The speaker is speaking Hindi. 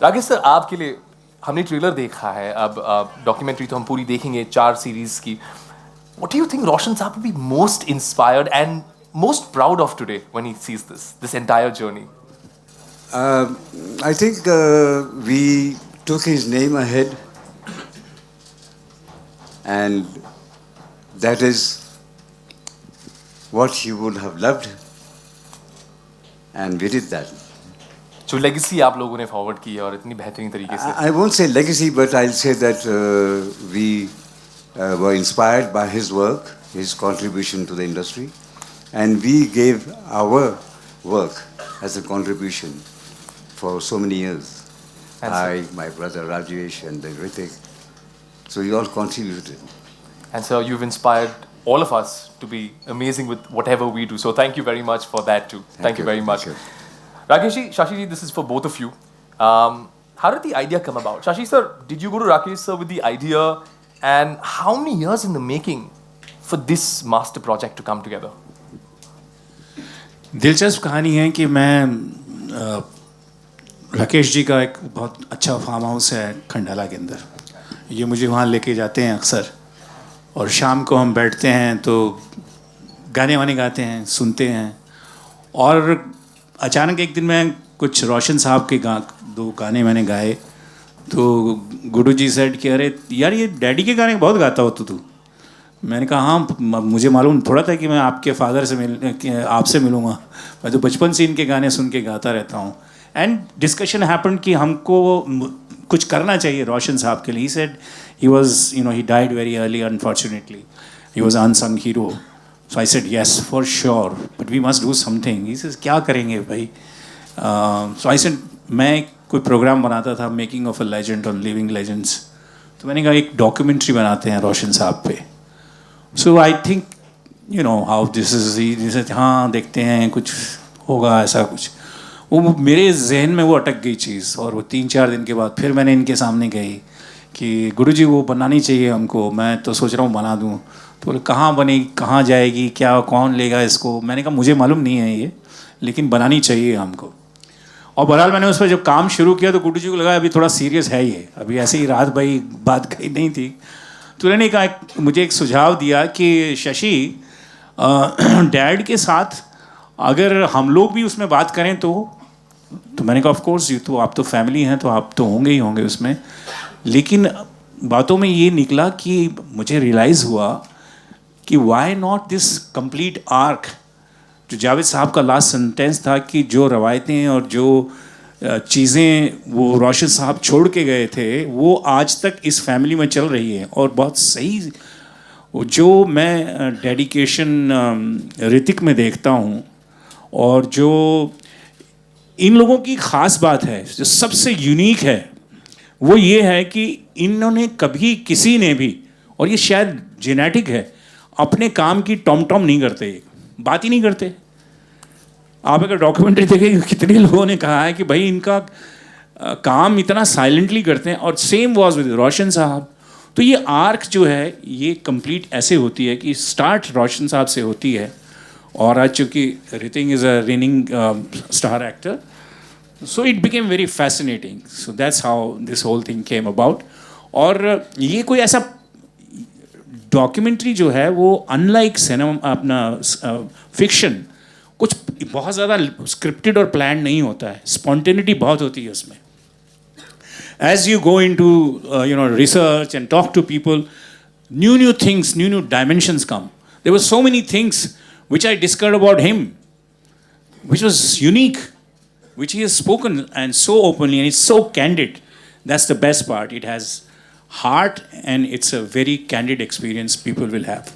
राकेश सर, आपके लिए हमने ट्रेलर देखा है, अब डॉक्यूमेंट्री तो हम पूरी देखेंगे 4 सीरीज की. What do you think Roshan Saab will be most inspired and most proud of today when he sees this entire journey? I think we took his name ahead, and that is what he would have loved, and we did that. जो legacy आप लोगों ने forward की है और इतनी बेहतरीन तरीके से. I won't say legacy, but I'll say that we were inspired by his work, his contribution to the industry, and we gave our work as a contribution for so many years. I, my brother Rajesh, and then Ritik. So we all contributed. And so you've inspired all of us to be amazing with whatever we do. So thank you very much for that too. Thank you very much. Thank you. Rakesh ji, Shashi ji, this is for both of you. How did the idea come about? Shashi sir, did you go to Rakesh sir with the idea? And how many years in the making for this master project to come together? दिलचस्प कहानी है कि मैं राकेश जी का एक बहुत अच्छा फार्म हाउस है खंडाला के अंदर. ये मुझे वहाँ लेके जाते हैं अक्सर, और शाम को हम बैठते हैं तो गाने वाने गाते हैं, सुनते हैं. और अचानक एक दिन मैं कुछ रोशन साहब के 2 गाने मैंने गाए, तो गुडू जी सेड कि अरे यार ये डैडी के गाने बहुत गाता हो तू. मैंने कहा हाँ, मुझे मालूम थोड़ा था कि मैं आपके फादर से आपसे मिलूँगा. मैं तो बचपन से इनके गाने सुन के गाता रहता हूँ. एंड डिस्कशन हैपन कि हमको कुछ करना चाहिए रोशन साहब के लिए. He said he was he died very early unfortunately. He was unsung hero. So I said yes for sure, but we must do something. He said क्या करेंगे भाई? सो आई सेड मैं कोई प्रोग्राम बनाता था, making of a legend on living legends. तो मैंने कहा एक डॉक्यूमेंट्री बनाते हैं रोशन साहब पे. So I think how this is. हाँ देखते हैं कुछ होगा ऐसा कुछ. वो मेरे जहन में वो अटक गई चीज़. और वो 3-4 दिन के बाद फिर मैंने इनके सामने कही कि गुरुजी वो बनानी चाहिए हमको. मैं तो सोच रहा हूँ बना दूँ. तो बोले कहाँ बनेगी, कहाँ जाएगी, क्या कौन लेगा इसको? मैंने कहा मुझे मालूम नहीं है ये, लेकिन बनानी चाहिए हमको. और बहरहाल मैंने उस पर जब काम शुरू किया तो गुड्डू जी को लगा अभी थोड़ा सीरियस है ये, अभी ऐसे ही रात भाई बात कही नहीं थी. तो उन्होंने कहा मुझे एक सुझाव दिया कि शशि डैड के साथ अगर हम लोग भी उसमें बात करें तो मैंने कहा ऑफ कोर्स यू तो आप तो फैमिली हैं तो आप तो होंगे ही होंगे उसमें. लेकिन बातों में ये निकला कि मुझे रियलाइज़ हुआ कि why not this complete arc. जो जावेद साहब का लास्ट सेंटेंस था कि जो रवायतें और जो चीज़ें वो रोशन साहब छोड़ के गए थे वो आज तक इस फैमिली में चल रही है. और बहुत सही जो मैं डेडिकेशन ऋतिक में देखता हूँ, और जो इन लोगों की ख़ास बात है जो सबसे यूनिक है वो ये है कि इन्होंने कभी किसी ने भी, और ये शायद जेनेटिक है, अपने काम की टॉम टॉम नहीं करते, बात ही नहीं करते. आप अगर डॉक्यूमेंट्री देखेंगे कितने लोगों ने कहा है कि भाई इनका काम इतना साइलेंटली करते हैं. और सेम वॉज विद रोशन साहब. तो ये आर्क जो है ये कंप्लीट ऐसे होती है कि स्टार्ट रोशन साहब से होती है. और आज चूँकि Hrithik is a reigning star actor, so it became very fascinating. So that's how this whole thing came about. और ये कोई ऐसा डॉक्यूमेंट्री जो है वो अनलाइक सिनेमा अपना फिक्शन कुछ बहुत ज़्यादा स्क्रिप्टेड और प्लान नहीं होता है. स्पॉन्टेनिटी बहुत होती है उसमें. As you go into research and talk to people, new things, new dimensions come. There were so many things which I discovered about him, which was unique, which he has spoken and so openly, and it's so candid. That's the best part. It has heart and it's a very candid experience people will have.